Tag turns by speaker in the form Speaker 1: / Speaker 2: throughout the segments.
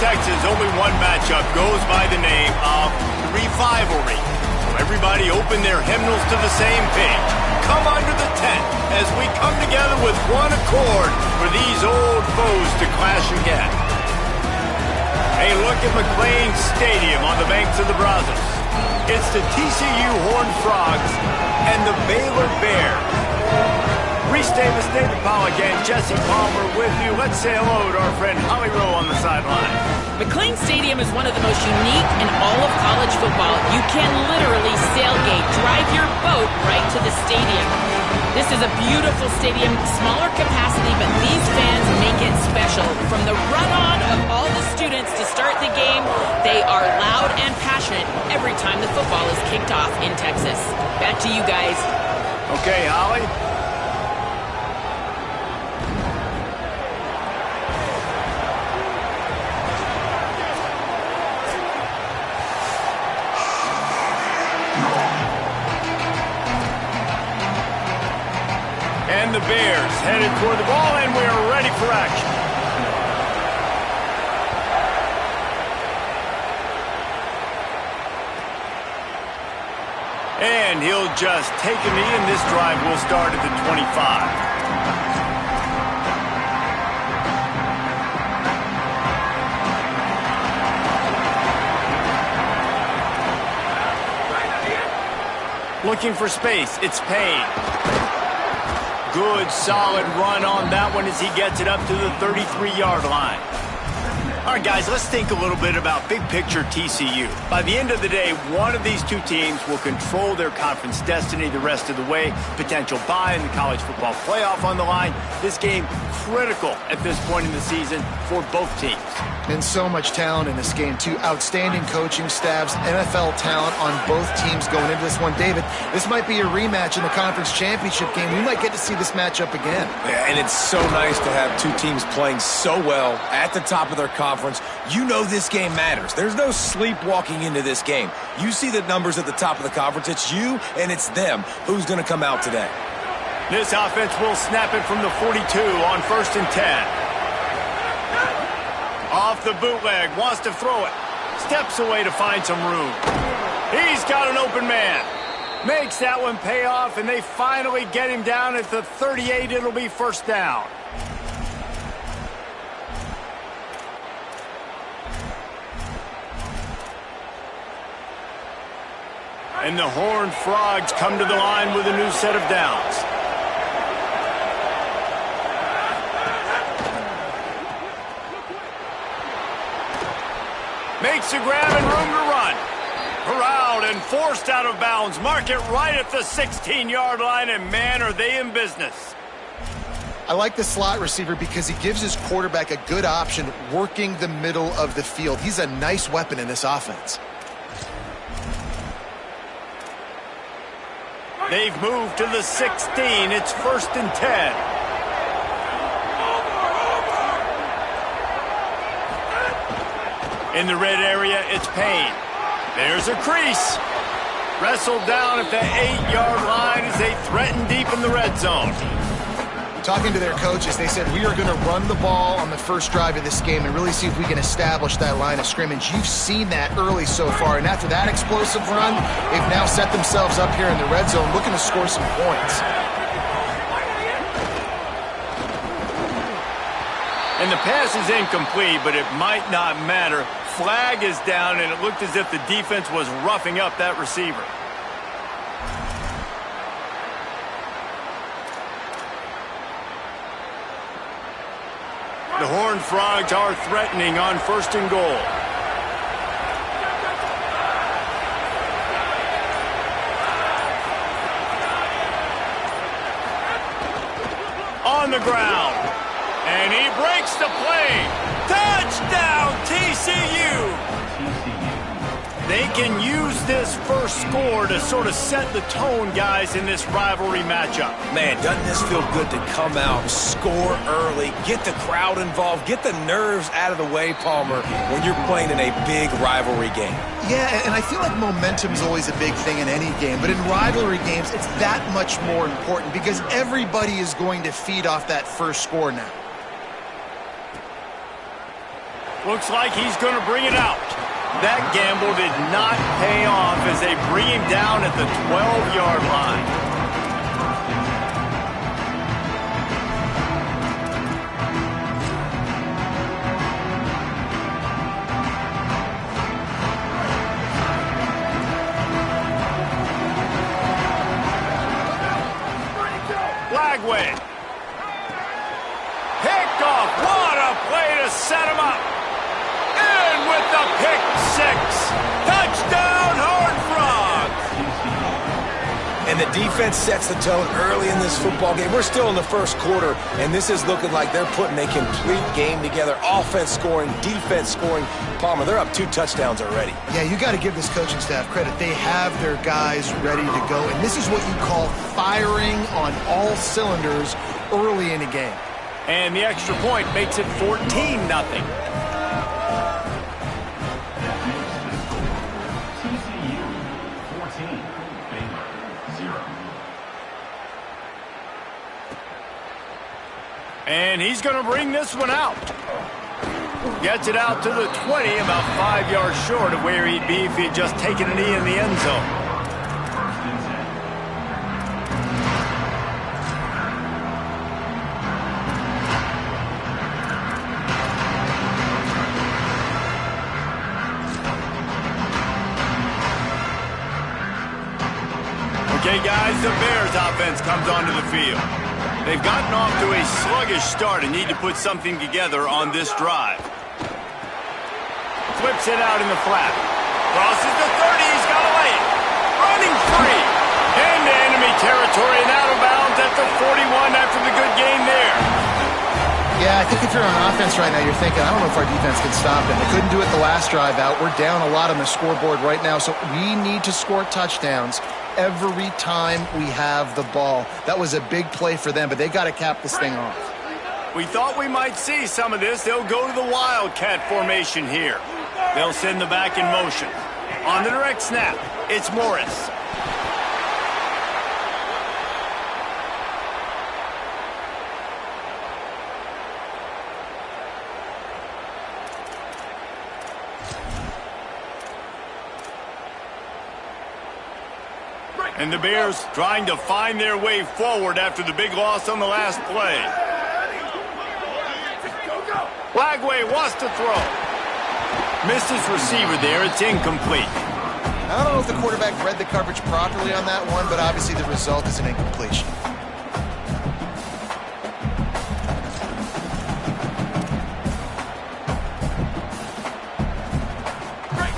Speaker 1: Texas, only one matchup goes by the name of Revivalry. Everybody open their hymnals to the same page. Come under the tent as we come together with one accord for these old foes to clash again. Hey, look at McLean Stadium on the banks of the Brazos. It's the TCU Horned Frogs and the Baylor Bears. Reese Davis, David Pollack, and Jesse Palmer with you. Let's say hello to our friend Holly Rowe on the sideline.
Speaker 2: McLean Stadium is one of the most unique in all of college football. You can literally sailgate, drive your boat right to the stadium. This is a beautiful stadium, smaller capacity, but these fans make it special. From the run-on of all the students to start the game, they are loud and passionate every time the football is kicked off in Texas. Back to you guys.
Speaker 1: Okay, Holly. And the Bears headed toward the ball, and we're ready for action. And he'll just take a knee, and this drive will start at the 25. Looking for space, it's Payne. Good, solid run on that one as he gets it up to the 33-yard line. All right, guys, let's think a little bit about big picture TCU. By the end of the day, one of these two teams will control their conference destiny the rest of the way. Potential bye in the college football playoff on the line. This game critical at this point in the season for both teams.
Speaker 3: And so much talent in this game, too. Outstanding coaching staffs, NFL talent on both teams going into this one. David, this might be a rematch in the conference championship game. We might get to see this matchup again.
Speaker 4: Yeah, and it's so nice to have two teams playing so well at the top of their conference. You know this game matters. There's no sleepwalking into this game. You see the numbers at the top of the conference. It's you and it's them. Who's going to come out today?
Speaker 1: This offense will snap it from the 42 on 1st and 10. Off the bootleg, wants to throw it. Steps away to find some room. He's got an open man. Makes that one pay off, and they finally get him down at the 38. It'll be first down. And the Horned Frogs come to the line with a new set of downs. Makes a grab and room to run. Corralled and forced out of bounds. Mark it right at the 16-yard line, and man, are they in business.
Speaker 3: I like the slot receiver because he gives his quarterback a good option working the middle of the field. He's a nice weapon in this offense.
Speaker 1: They've moved to the 16. It's 1st and 10. In the red area, it's Payne. There's a crease. Wrestled down at the 8-yard line as they threaten deep in the red zone.
Speaker 3: Talking to their coaches, they said, we are going to run the ball on the first drive of this game and really see if we can establish that line of scrimmage. You've seen that early so far, and after that explosive run, they've now set themselves up here in the red zone looking to score some points.
Speaker 1: And the pass is incomplete, but it might not matter. Flag is down, and it looked as if the defense was roughing up that receiver. The Horned Frogs are threatening on 1st and goal. On the ground. And he breaks the play. Touchdown, TCU! They can use this first score to sort of set the tone, guys, in this rivalry matchup.
Speaker 4: Man, doesn't this feel good to come out, score early, get the crowd involved, get the nerves out of the way, Palmer, when you're playing in a big rivalry game?
Speaker 3: Yeah, and I feel like momentum's always a big thing in any game, but in rivalry games, it's that much more important because everybody is going to feed off that first score now.
Speaker 1: Looks like he's going to bring it out. That gamble did not pay off as they bring him down at the 12-yard line. Flagway. Picked off. What a play to set him up. In with the pick six. Touchdown, Horned Frogs.
Speaker 4: And the defense sets the tone early in this football game. We're still in the first quarter, and this is looking like they're putting a complete game together. Offense scoring, defense scoring. Palmer, they're up 2 touchdowns already.
Speaker 3: Yeah, you got to give this coaching staff credit. They have their guys ready to go, and this is what you call firing on all cylinders early in a game.
Speaker 1: And the extra point makes it 14-0.
Speaker 5: TCU 14, Baylor 0.
Speaker 1: And he's going to bring this one out. Gets it out to the 20, about 5 yards short of where he'd be if he'd just taken a knee in the end zone. Okay, guys, the Bears offense comes onto the field. They've gotten off to a sluggish start and need to put something together on this drive. Flips it out in the flat. Crosses the 30. He's got to lay it. Running free. Into enemy territory and out of bounds at the 41 after the good gain there.
Speaker 3: Yeah, I think if you're on offense right now, you're thinking, I don't know if our defense can stop it. They couldn't do it the last drive out. We're down a lot on the scoreboard right now, so we need to score touchdowns every time we have the ball. That was a big play for them, but they got to cap this thing off.
Speaker 1: We thought we might see some of this. They'll go to the Wildcat formation here. They'll send the back in motion. On the direct snap, it's Morris. And the Bears trying to find their way forward after the big loss on the last play. Flagway wants to throw. Missed his receiver there. It's incomplete.
Speaker 3: I don't know if the quarterback read the coverage properly on that one, but obviously the result is an incompletion.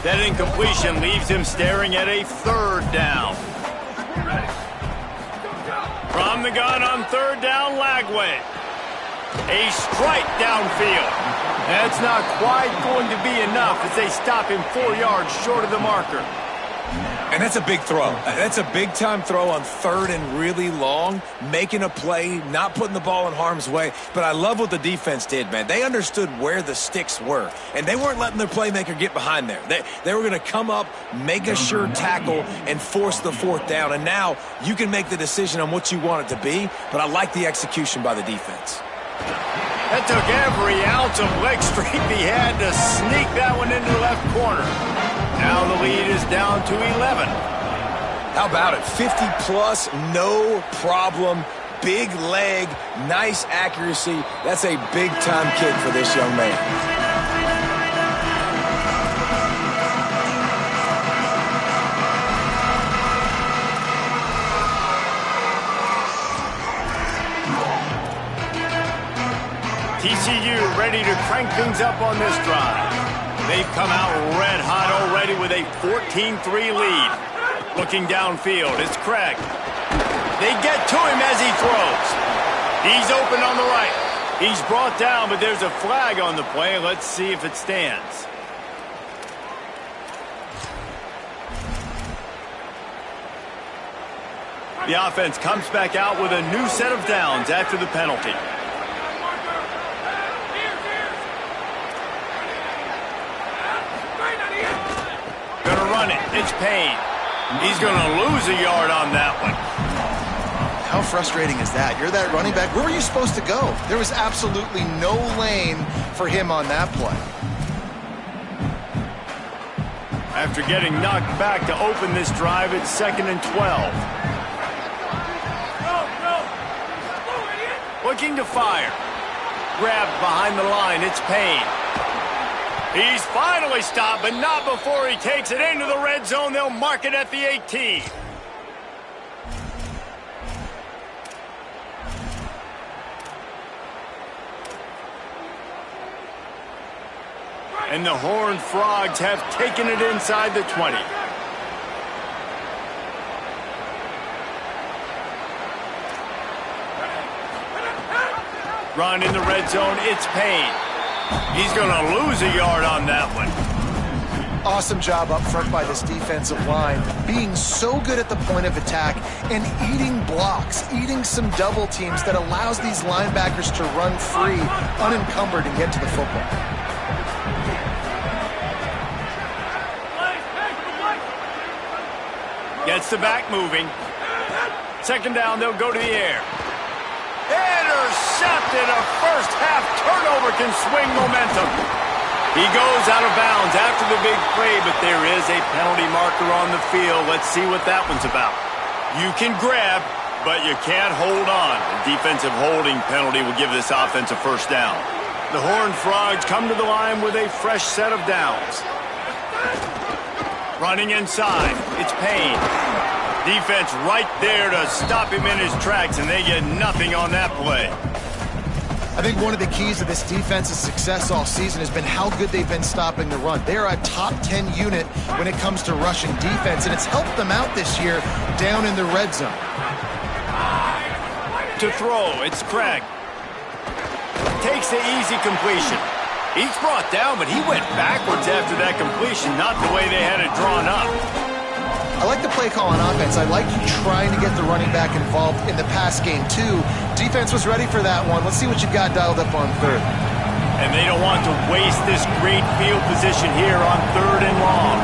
Speaker 1: That incompletion leaves him staring at a 3rd down. From the gun on 3rd down, Lagway. A strike downfield. That's not quite going to be enough as they stop him 4 yards short of the marker.
Speaker 4: And that's a big throw. That's a big-time throw on 3rd and really long, making a play, not putting the ball in harm's way. But I love what the defense did, man. They understood where the sticks were, and they weren't letting their playmaker get behind there. They were going to come up, make a sure tackle, and force the 4th down. And now you can make the decision on what you want it to be, but I like the execution by the defense.
Speaker 1: That took every ounce of leg strength he had to sneak that one into the left corner. Now the lead is down to 11.
Speaker 4: How about it? 50-plus, no problem. Big leg, nice accuracy. That's a big-time kick for this young man.
Speaker 1: TCU ready to crank things up on this drive. They've come out red hot already with a 14-3 lead. Looking downfield, it's Craig. They get to him as he throws. He's open on the right. He's brought down, but there's a flag on the play. Let's see if it stands. The offense comes back out with a new set of downs after the penalty. Gonna run it. It's Payne. He's gonna lose a yard on that one.
Speaker 3: How frustrating is that? You're that running back. Where were you supposed to go? There was absolutely no lane for him on that play.
Speaker 1: After getting knocked back to open this drive, it's 2nd and 12. Looking to fire. Grabbed behind the line, it's Payne. He's finally stopped, but not before he takes it into the red zone. They'll mark it at the 18. And the Horned Frogs have taken it inside the 20. Run in the red zone, it's Payne. He's going to lose a yard on that one.
Speaker 3: Awesome job up front by this defensive line, being so good at the point of attack and eating blocks, eating some double teams that allows these linebackers to run free, unencumbered, and get to the football.
Speaker 1: Gets the back moving. 2nd down, they'll go to the air. Intercepted. A first half turnover can swing momentum. He goes out of bounds after the big play, but there is a penalty marker on the field. Let's see what that one's about. You can grab, but you can't hold on. A defensive holding penalty will give this offense a first down. The Horned Frogs come to the line with a fresh set of downs. Running inside, it's Payne. Defense right there to stop him in his tracks, and they get nothing on that play.
Speaker 3: I think one of the keys to this defense's success all season has been how good they've been stopping the run. They're a top 10 unit when it comes to rushing defense, and it's helped them out this year down in the red zone.
Speaker 1: To throw, it's Craig. Takes the easy completion. He's brought down, but he went backwards after that completion, not the way they had it drawn up.
Speaker 3: I like the play call on offense. I like trying to get the running back involved in the pass game, too. Defense was ready for that one. Let's see what you've got dialed up on 3rd.
Speaker 1: And they don't want to waste this great field position here on 3rd and long.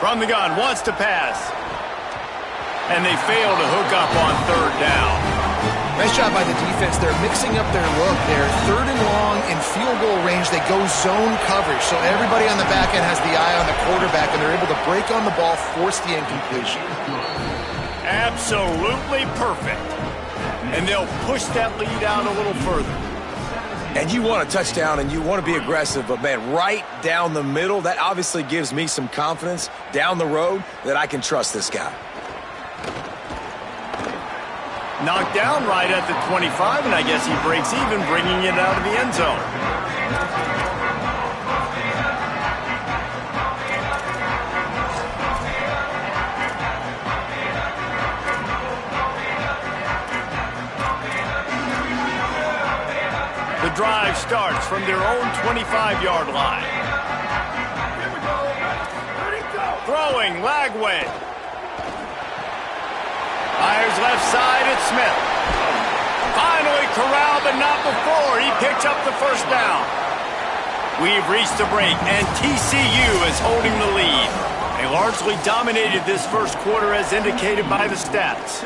Speaker 1: From the gun, wants to pass. And they fail to hook up on 3rd down.
Speaker 3: Nice job by the defense. They're mixing up their look there. 3rd and long in field goal range. They go zone coverage. So everybody on the back end has the eye on the quarterback, and they're able to break on the ball, force the incompletion.
Speaker 1: Absolutely perfect. And they'll push that lead out a little further.
Speaker 4: And you want a touchdown and you want to be aggressive, but man, right down the middle, that obviously gives me some confidence down the road that I can trust this guy.
Speaker 1: Knocked down right at the 25, and I guess he breaks even, bringing it out of the end zone. The drive starts from their own 25-yard line. Throwing, Lagway. Fires left side, it's Smith. Finally corralled, but not before. He picks up the first down. We've reached the break, and TCU is holding the lead. They largely dominated this first quarter as indicated by the stats.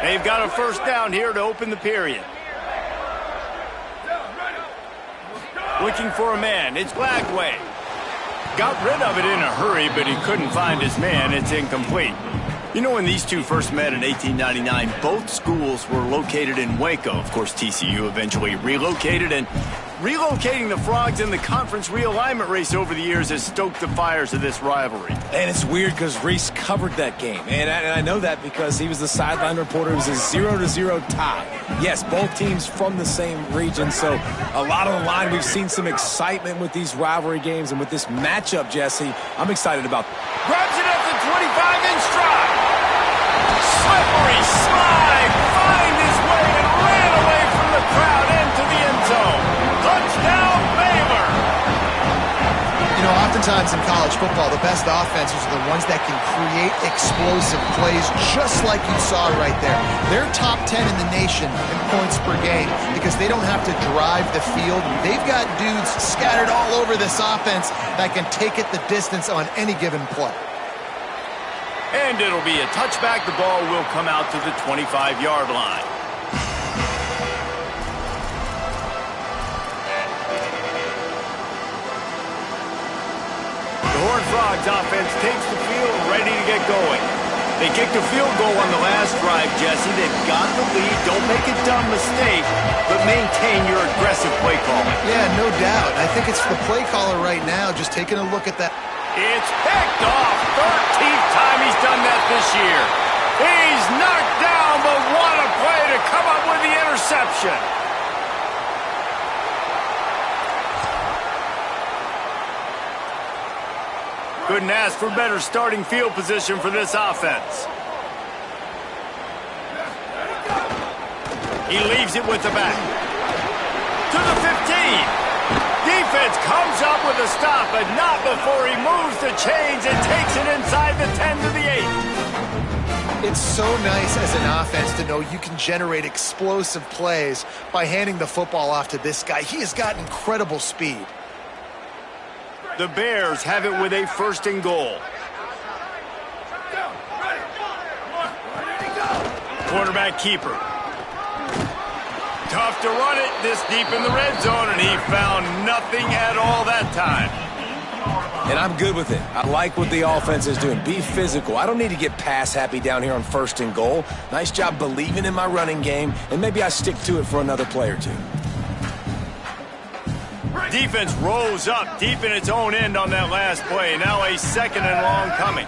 Speaker 1: They've got a first down here to open the period. Looking for a man. It's Lagway. Got rid of it in a hurry, but he couldn't find his man. It's incomplete. You know, when these two first met in 1899, both schools were located in Waco. Of course, TCU eventually relocated, and relocating the Frogs in the conference realignment race over the years has stoked the fires of this rivalry.
Speaker 4: And it's weird because Reese covered that game. And I know that because he was the sideline reporter. It was a 0-0 tie. Yes, both teams from the same region. So a lot on the line. We've seen some excitement with these rivalry games. And with this matchup, Jesse, I'm excited about that.
Speaker 1: Grabs it at the 25 in stride. Slippery slide. Find his way and ran away from the crowd into the end zone. Touchdown, Baylor!
Speaker 3: You You know, oftentimes in college football, the best offenses are the ones that can create explosive plays, just like you saw right there. They're top 10 in the nation in points per game because they don't have to drive the field. They've got dudes scattered all over this offense that can take it the distance on any given play.
Speaker 1: And it'll be a touchback. The ball will come out to the 25-yard line. The Horned Frogs offense takes the field, ready to get going. They kicked a field goal on the last drive, Jesse. They've got the lead. Don't make a dumb mistake, but maintain your aggressive play calling.
Speaker 3: Yeah, no doubt. I think it's the play caller right now just taking a look at that.
Speaker 1: It's picked off. 13th time he's done that this year. He's knocked down, but what a play to come up with the interception. Couldn't ask for better starting field position for this offense. He leaves it with the back. To the 15. Defense comes up with a stop, but not before he moves the chains and takes it inside the 10 to the 8.
Speaker 3: It's so nice as an offense to know you can generate explosive plays by handing the football off to this guy. He has got incredible speed.
Speaker 1: The Bears have it with a 1st and goal. Quarterback keeper. Tough to run it this deep in the red zone, and he found nothing at all that time.
Speaker 4: And I'm good with it. I like what the offense is doing. Be physical. I don't need to get pass happy down here on 1st and goal. Nice job believing in my running game, and maybe I stick to it for another play or two.
Speaker 1: Defense rose up deep in its own end on that last play. Now a 2nd and long coming.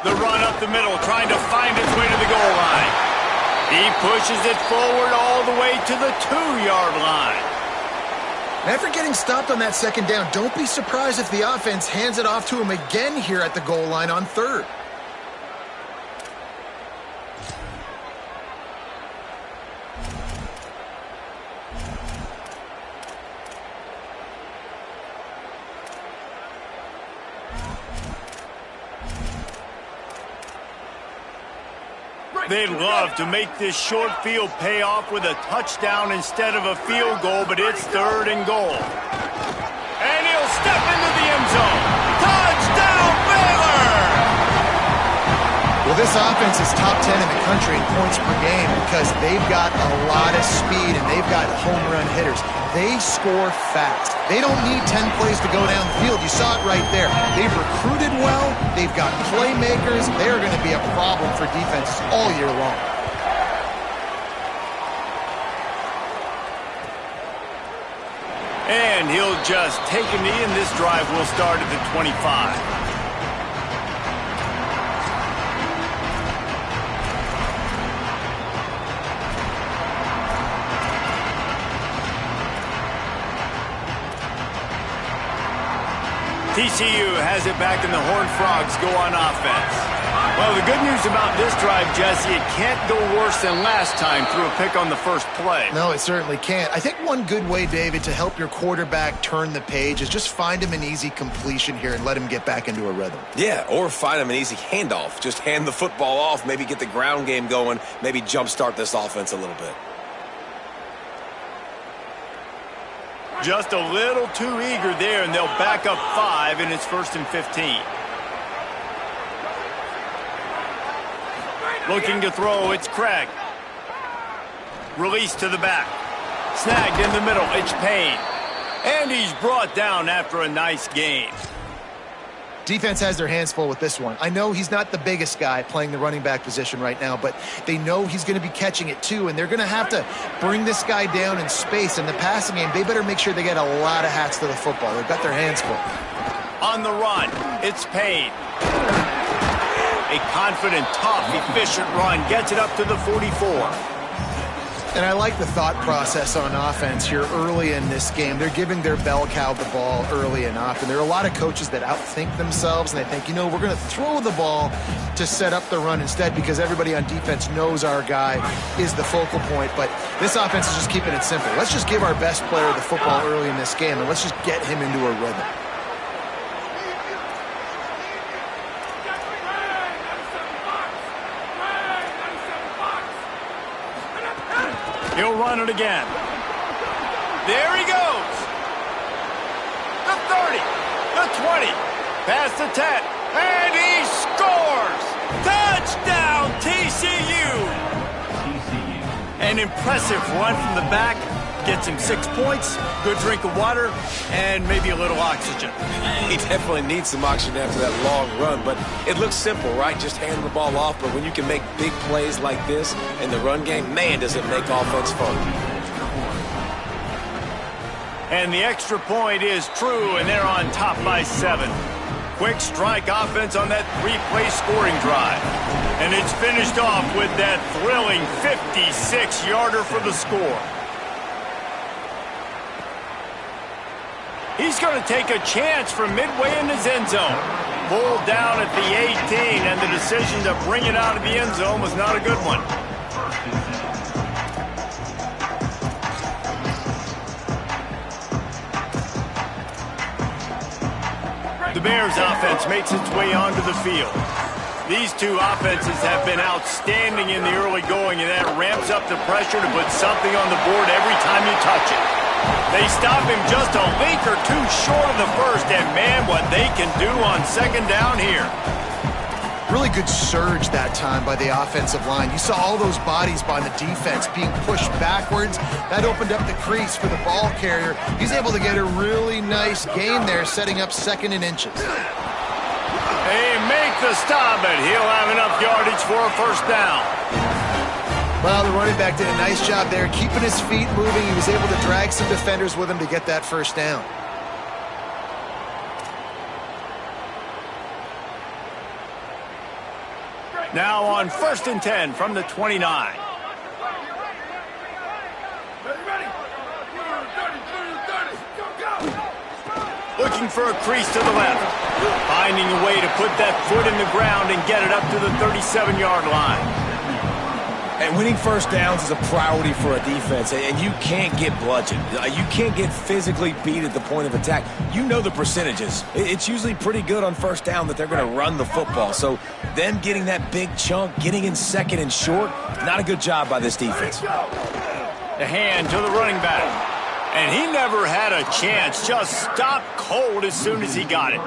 Speaker 1: The run up the middle, trying to find its way to the goal line. He pushes it forward all the way to the 2-yard line.
Speaker 3: After getting stopped on that 2nd down, don't be surprised if the offense hands it off to him again here at the goal line on 3rd.
Speaker 1: They'd love to make this short field pay off with a touchdown instead of a field goal, but it's 3rd and goal. And he'll step into the end zone. Touchdown, Baylor!
Speaker 3: Well, this offense is top 10 in the country in points per game because they've got a lot of speed and they've got home run hitters. They score fast. They don't need 10 plays to go down the field. You saw it right there. They've recruited well. They've got playmakers. They're going to be a problem for defenses all year long.
Speaker 1: And he'll just take a knee, and this drive will start at the 25. TCU has it back, and the Horned Frogs go on offense. Well, the good news about this drive, Jesse, it can't go worse than last time through a pick on the first play.
Speaker 3: No, it certainly can't. I think one good way, David, to help your quarterback turn the page is just find him an easy completion here and let him get back into a rhythm.
Speaker 4: Yeah, or find him an easy handoff. Just hand the football off, maybe get the ground game going, maybe jumpstart this offense a little bit.
Speaker 1: Just a little too eager there, and they'll back up 5, and it's 1st and 15. Looking to throw, it's Craig. Release to the back. Snagged in the middle, it's Payne. And he's brought down after a nice gain.
Speaker 3: Defense has their hands full with this one. I know he's not the biggest guy playing the running back position right now, but they know he's going to be catching it too, and they're going to have to bring this guy down in space. In the passing game, they better make sure they get a lot of hats to the football. They've got their hands full.
Speaker 1: On the run, it's Payne. A confident, tough, efficient run gets it up to the 44.
Speaker 3: And I like the thought process on offense here early in this game. They're giving their bell cow the ball early and often. There are a lot of coaches that outthink themselves, and they think, we're going to throw the ball to set up the run instead because everybody on defense knows our guy is the focal point. But this offense is just keeping it simple. Let's just give our best player the football early in this game, and let's just get him into a rhythm.
Speaker 1: He'll run it again. There he goes. The 30, the 20, past the 10, and he scores! Touchdown, TCU! An impressive run from the back. Gets him 6 points, good drink of water, and maybe a little oxygen.
Speaker 4: He definitely needs some oxygen after that long run, but it looks simple, right? Just hand the ball off, but when you can make big plays like this in the run game, man, does it make offense fun.
Speaker 1: And the extra point is true, and they're on top by 7. Quick strike offense on that 3-play scoring drive. And it's finished off with that thrilling 56-yarder for the score. He's going to take a chance from midway in his end zone. Pulled down at the 18, and the decision to bring it out of the end zone was not a good one. The Bears offense makes its way onto the field. These two offenses have been outstanding in the early going, and that ramps up the pressure to put something on the board every time you touch it. They stop him just a link or two short of the first, and man, what they can do on second down here.
Speaker 3: Really good surge that time by the offensive line. You saw all those bodies by the defense being pushed backwards. That opened up the crease for the ball carrier. He's able to get a really nice gain there, setting up 2nd and inches.
Speaker 1: They make the stop, but he'll have enough yardage for a first down.
Speaker 3: Well, the running back did a nice job there, keeping his feet moving. He was able to drag some defenders with him to get that first down.
Speaker 1: Now on 1st and 10 from the 29. Looking for a crease to the left. Finding a way to put that foot in the ground and get it up to the 37-yard line.
Speaker 4: And winning first downs is a priority for a defense, and you can't get bludgeoned. You can't get physically beat at the point of attack. You know the percentages. It's usually pretty good on first down that they're going to run the football. So them getting that big chunk, getting in 2nd and short, not a good job by this defense.
Speaker 1: The hand to the running back. And he never had a chance. Just stopped cold as soon as he got it.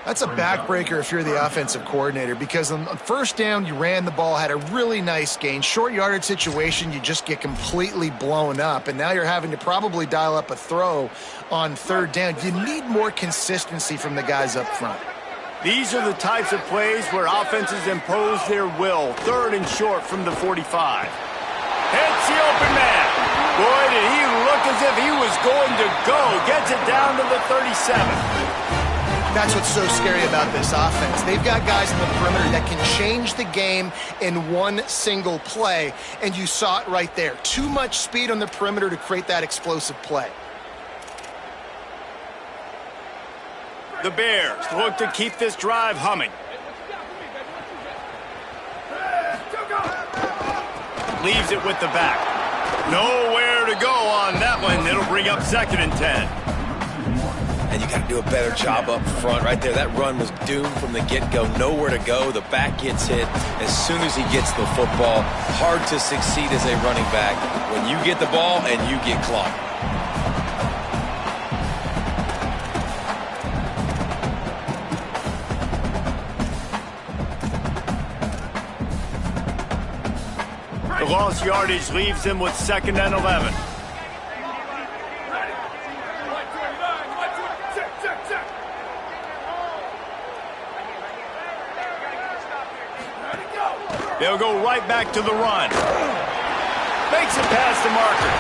Speaker 3: That's a backbreaker if you're the offensive coordinator, because on first down, you ran the ball, had a really nice gain. Short yardage situation, you just get completely blown up, and now you're having to probably dial up a throw on 3rd down. You need more consistency from the guys up front.
Speaker 1: These are the types of plays where offenses impose their will. 3rd and short from the 45. Hits the open man. Boy, did he look as if he was going to go. Gets it down to the 37.
Speaker 3: That's what's so scary about this offense. They've got guys in the perimeter that can change the game in one single play, and you saw it right there. Too much speed on the perimeter to create that explosive play.
Speaker 1: The Bears look to keep this drive humming. Leaves it with the back. Nowhere to go on that one. It'll bring up 2nd and 10.
Speaker 4: And you got to do a better job up front right there. That run was doomed from the get-go. Nowhere to go. The back gets hit as soon as he gets the football. Hard to succeed as a running back when you get the ball and you get clocked.
Speaker 1: The lost yardage leaves him with 2nd and 11. They'll go right back to the run. Makes it past the marker.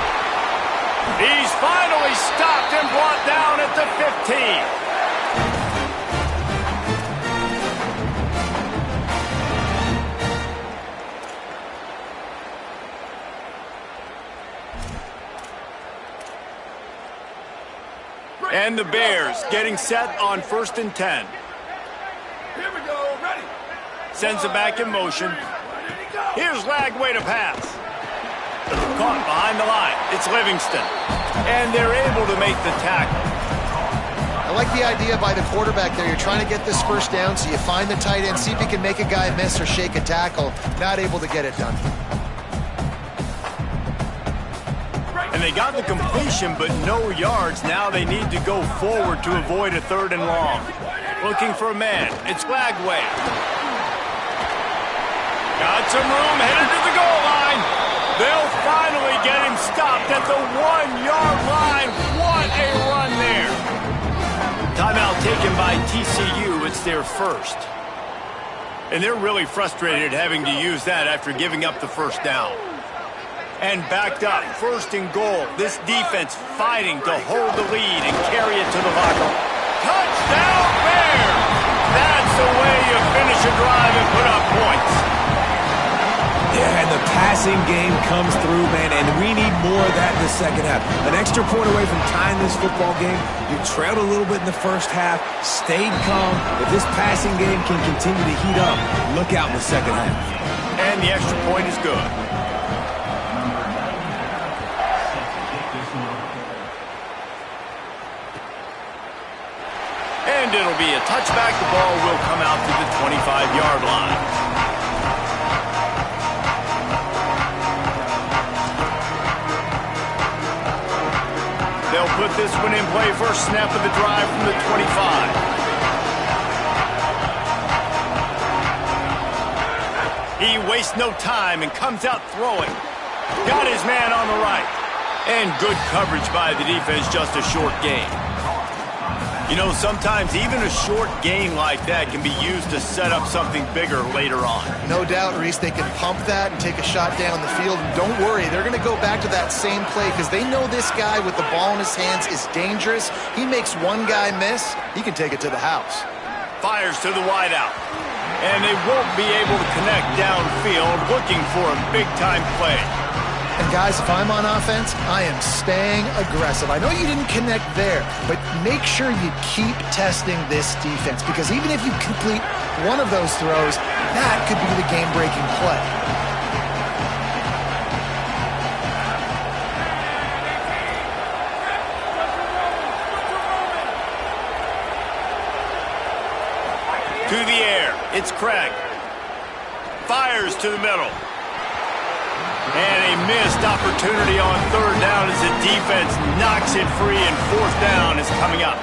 Speaker 1: He's finally stopped and brought down at the 15. And the Bears getting set on 1st and 10.
Speaker 5: Here we go, ready.
Speaker 1: Sends it back in motion. Here's Lagway to pass. Caught behind the line. It's Livingston. And they're able to make the tackle.
Speaker 3: I like the idea by the quarterback there. You're trying to get this first down, so you find the tight end, see if you can make a guy miss or shake a tackle. Not able to get it done.
Speaker 1: And they got the completion, but no yards. Now they need to go forward to avoid a 3rd and long. Looking for a man. It's Lagway. Got some room, headed to the goal line. They'll finally get him stopped at the 1-yard line. What a run there. Timeout taken by TCU. It's their first. And they're really frustrated having to use that after giving up the first down. And backed up, 1st and goal. This defense fighting to hold the lead and carry it to the locker. Touchdown Bears! That's the way you finish a drive and put up points.
Speaker 4: Yeah, and the passing game comes through, man, and we need more of that in the second half. An extra point away from tying this football game. You trailed a little bit in the first half, stayed calm. If this passing game can continue to heat up, look out in the second half.
Speaker 1: And the extra point is good. And it'll be a touchback. The ball will come out to the 25-yard line. They'll put this one in play. First snap of the drive from the 25. He wastes no time and comes out throwing. Got his man on the right. And good coverage by the defense, just a short gain. You know, sometimes even a short gain like that can be used to set up something bigger later on.
Speaker 3: No doubt, Reese, they can pump that and take a shot down the field. And don't worry, they're going to go back to that same play because they know this guy with the ball in his hands is dangerous. He makes one guy miss, he can take it to the house.
Speaker 1: Fires to the wideout. And they won't be able to connect downfield, looking for a big-time play.
Speaker 3: And guys, if I'm on offense, I am staying aggressive. I know you didn't connect there, but make sure you keep testing this defense because even if you complete one of those throws, that could be the game-breaking play.
Speaker 1: To the air, it's Craig. Fires to the middle. And a missed opportunity on 3rd down as the defense knocks it free and 4th down is coming up.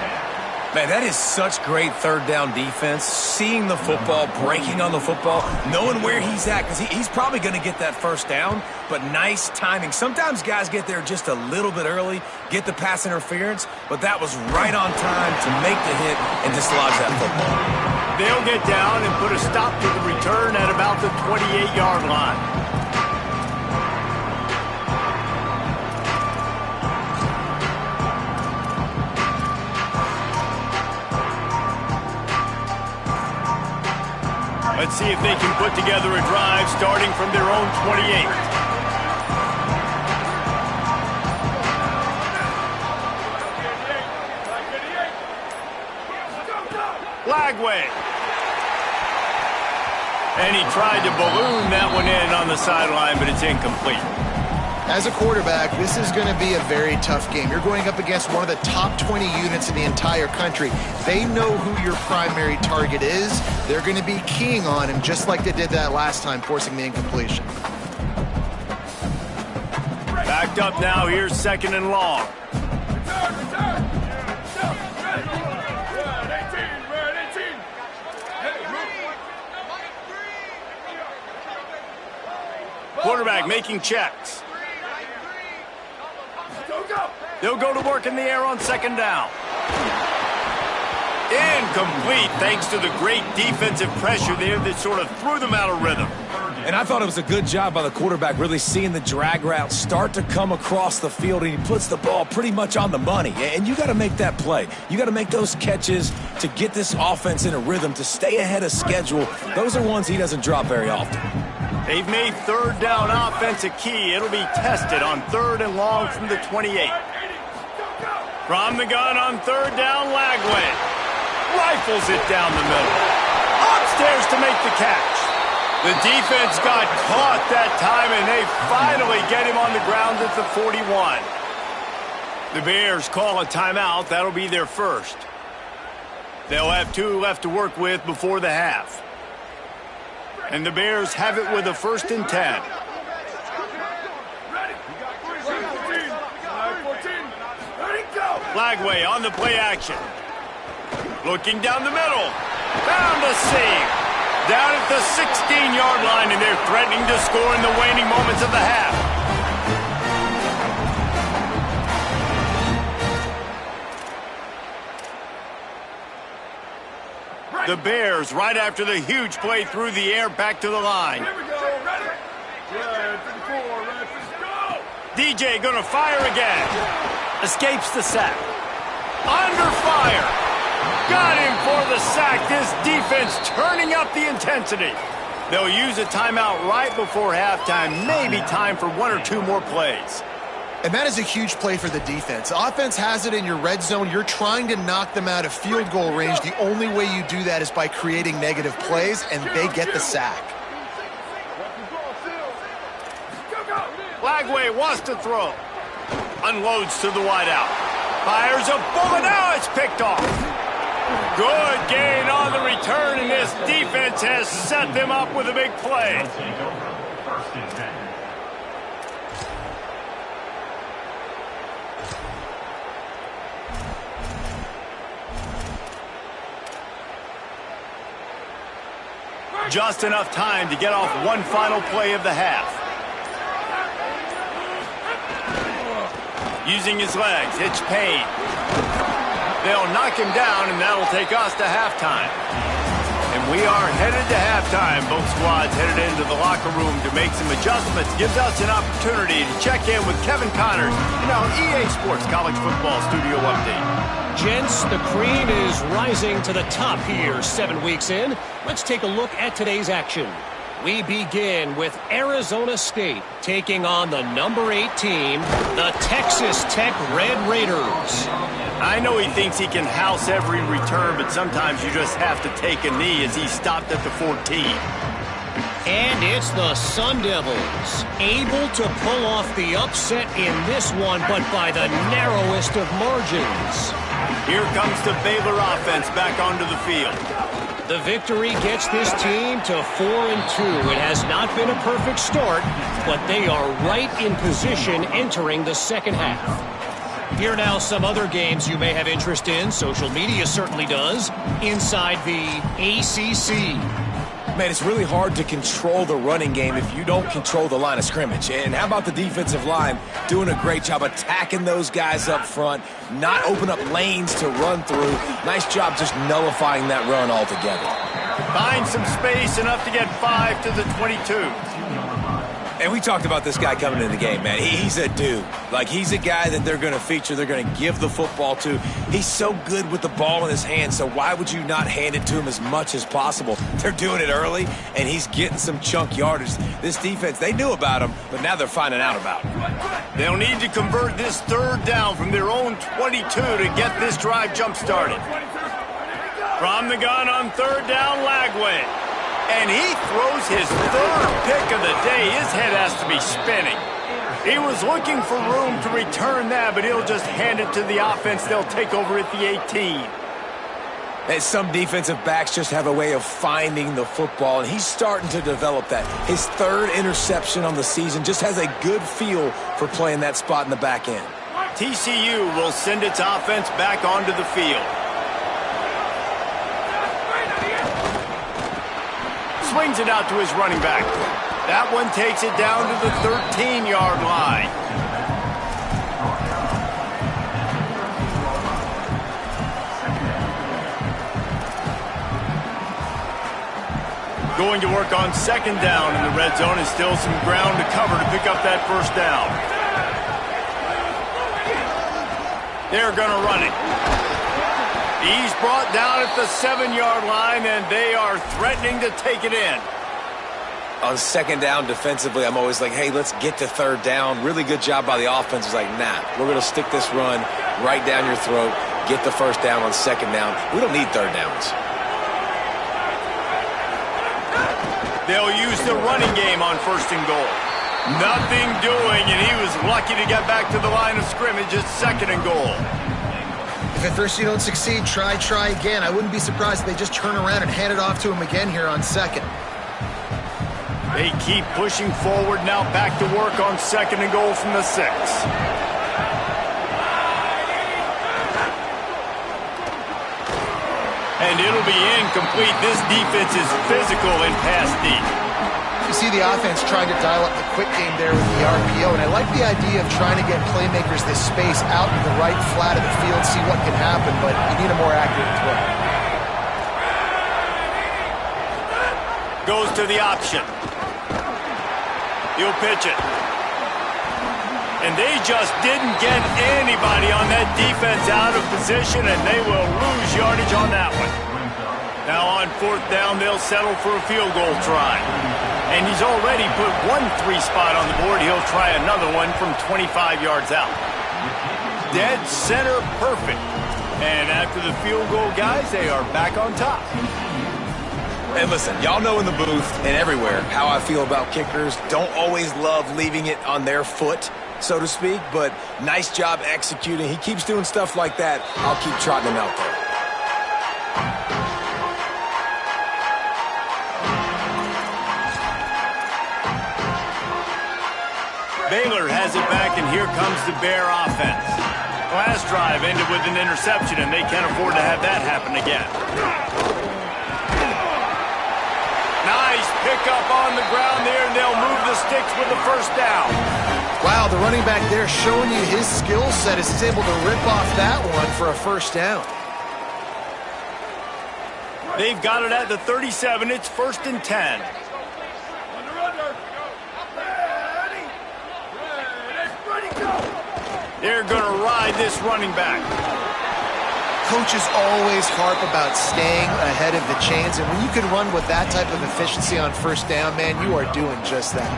Speaker 4: Man, that is such great 3rd down defense. Seeing the football, breaking on the football, knowing where he's at, because he's probably going to get that 1st down, but nice timing. Sometimes guys get there just a little bit early, get the pass interference, but that was right on time to make the hit and dislodge that football.
Speaker 1: They'll get down and put a stop to the return at about the 28-yard line. Let's see if they can put together a drive starting from their own 28. Lagway. And he tried to balloon that one in on the sideline, but it's incomplete.
Speaker 3: As a quarterback, this is going to be a very tough game. You're going up against one of the top 20 units in the entire country. They know who your primary target is. They're going to be keying on him just like they did that last time, forcing the incompletion.
Speaker 1: Backed up now. Here's 2nd and long. Quarterback making checks. They'll go to work in the air on 2nd down. Incomplete thanks to the great defensive pressure there that sort of threw them out of rhythm.
Speaker 4: And I thought it was a good job by the quarterback really seeing the drag route start to come across the field, and he puts the ball pretty much on the money. And you got to make that play. You got to make those catches to get this offense in a rhythm, to stay ahead of schedule. Those are ones he doesn't drop very often.
Speaker 1: They've made 3rd down offense a key. It'll be tested on 3rd and long from the 28. From the gun on third down, Lagway rifles it down the middle. Upstairs to make the catch. The defense got caught that time, and they finally get him on the ground at the 41. The Bears call a timeout. That'll be their first. They'll have 2 left to work with before the half. And the Bears have it with a 1st and 10. Lagway on the play action. Looking down the middle. Found a seam. Down at the 16-yard line, and they're threatening to score in the waning moments of the half. The Bears, right after the huge play through the air, back to the line.
Speaker 5: Here we go, ready? Red 54, red 54.
Speaker 1: DJ gonna fire again. Escapes the sack. Under fire. Got him for the sack. This defense turning up the intensity. They'll use a timeout right before halftime. Maybe time for 1 or 2 more plays.
Speaker 3: And that is a huge play for the defense. Offense has it in your red zone. You're trying to knock them out of field goal range. The only way you do that is by creating negative plays, and they get the sack.
Speaker 1: Lagway wants to throw. Unloads to the wideout. Fires a bullet. Now it's picked off. Good gain on the return, and this defense has set them up with a big play. Just enough time to get off one final play of the half. Using his legs, it's Payne. They'll knock him down, and that'll take us to halftime. And we are headed to halftime. Both squads headed into the locker room to make some adjustments. Gives us an opportunity to check in with Kevin Connors in our EA Sports College Football Studio Update.
Speaker 6: Gents, the cream is rising to the top here 7 weeks in. Let's take a look at today's action. We begin with Arizona State taking on the number 8 team, the Texas Tech Red Raiders.
Speaker 1: I know he thinks he can house every return, but sometimes you just have to take a knee as he stopped at the 14.
Speaker 6: And it's the Sun Devils, able to pull off the upset in this one, but by the narrowest of margins.
Speaker 1: Here comes the Baylor offense back onto the field.
Speaker 6: The victory gets this team to 4-2. It has not been a perfect start, but they are right in position entering the second half. Here now some other games you may have interest in. Social media certainly does. Inside the ACC.
Speaker 4: Man, it's really hard to control the running game if you don't control the line of scrimmage. And how about the defensive line doing a great job attacking those guys up front, not open up lanes to run through. Nice job just nullifying that run altogether.
Speaker 1: Find some space, enough to get 5 to the 22.
Speaker 4: And we talked about this guy coming into the game, man. He's a dude. Like, he's a guy that they're going to feature, they're going to give the football to. He's so good with the ball in his hand, so why would you not hand it to him as much as possible? They're doing it early, and he's getting some chunk yardage. This defense, they knew about him, but now they're finding out about him.
Speaker 1: They'll need to convert this third down from their own 22 to get this drive jump-started. From the gun on third down, Lagway. And he throws his third pick of the day. His head has to be spinning. He was looking for room to return that, but he'll just hand it to the offense. They'll take over at the 18.
Speaker 4: And some defensive backs just have a way of finding the football, and he's starting to develop that. His third interception on the season, just has a good feel for playing that spot in the back end.
Speaker 1: TCU will send its offense back onto the field. Swings it out to his running back. That one takes it down to the 13-yard line. Going to work on second down in the red zone, and still some ground to cover to pick up that first down. They're going to run it. He's brought down at the 7-yard line, and they are threatening to take it in.
Speaker 4: on second down defensively, I'm always like, hey, let's get to third down. Really good job by the offense. It's like, nah, we're going to stick this run right down your throat, get the first down on second down. We don't need third downs.
Speaker 1: They'll use the running game on first and goal. Nothing doing, and he was lucky to get back to the line of scrimmage at second and goal.
Speaker 3: If at first you don't succeed, try again. I wouldn't be surprised if they just turn around and hand it off to him again here on second.
Speaker 1: They keep pushing forward now, back to work on second and goal from the 6. And it'll be incomplete. This defense is physical and pass deep.
Speaker 3: You see the offense trying to dial up the quick game there with the RPO, and I like the idea of trying to get playmakers this space out in the right flat of the field, see what can happen, but you need a more accurate throw.
Speaker 1: Goes to the option. He'll pitch it. And they just didn't get anybody on that defense out of position, and they will lose yardage on that one. Now on fourth down, they'll settle for a field goal try. And he's already put 1 3 spot on the board. He'll try another one from 25 yards out. Dead center perfect. And after the field goal, guys, they are back on top.
Speaker 4: And listen, y'all know in the booth and everywhere how I feel about kickers. Don't always love leaving it on their foot, so to speak, but nice job executing. He keeps doing stuff like that. I'll keep trotting him out there.
Speaker 1: Baylor has it back, and here comes the Bear offense. Last drive ended with an interception, and they can't afford to have that happen again. Nice pickup on the ground there, and they'll move the sticks with the first down.
Speaker 3: Wow, the running back there showing you his skill set as he's able to rip off that one for a first down.
Speaker 1: They've got it at the 37. It's 1st and 10. They're going to ride this running back.
Speaker 3: Coaches always harp about staying ahead of the chains, and when you can run with that type of efficiency on first down, man, you are doing just that.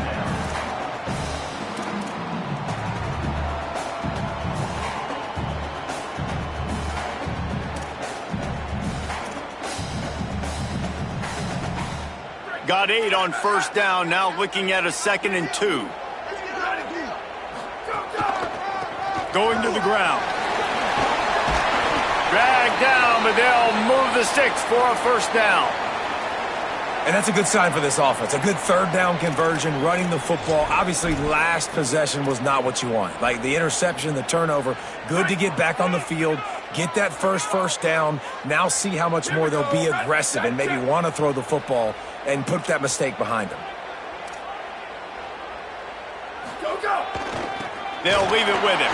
Speaker 1: Got 8 on first down, now looking at a 2nd and 2. Going to the ground. Dragged down, but they'll move the sticks for a first down.
Speaker 4: And that's a good sign for this offense. A good third down conversion, running the football. Obviously, last possession was not what you want. Like the interception, the turnover, good to get back on the field, get that first down. Now see how much more they'll be aggressive and maybe want to throw the football and put that mistake behind them.
Speaker 1: They'll leave it with him.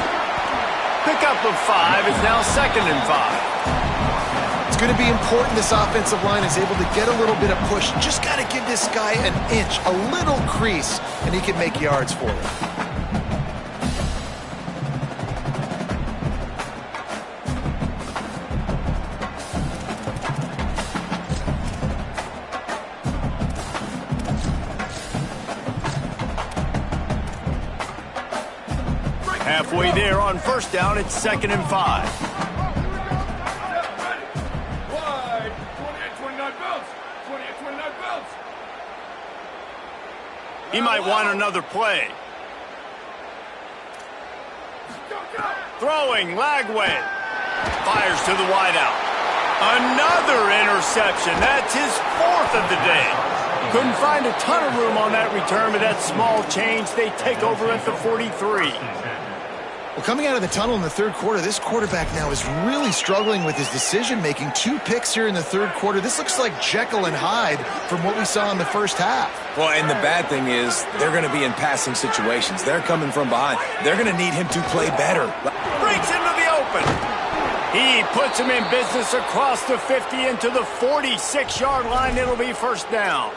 Speaker 1: Pickup of 5 is now 2nd and 5.
Speaker 3: It's going to be important this offensive line is able to get a little bit of push. Just got to give this guy an inch, a little crease, and he can make yards for it.
Speaker 1: Halfway there on first down, it's 2nd and 5. He might want another play. Throwing, Lagway. Fires to the wideout. Another interception. That's his 4th of the day. Couldn't find a ton of room on that return, but that small change, they take over at the 43.
Speaker 3: Well, coming out of the tunnel in the third quarter, this quarterback now is really struggling with his decision-making. 2 picks here in the third quarter. This looks like Jekyll and Hyde from what we saw in the first half.
Speaker 4: Well, and the bad thing is they're going to be in passing situations. They're coming from behind. They're going to need him to play better.
Speaker 1: Breaks into the open. He puts him in business across the 50 into the 46-yard line. It'll be first down.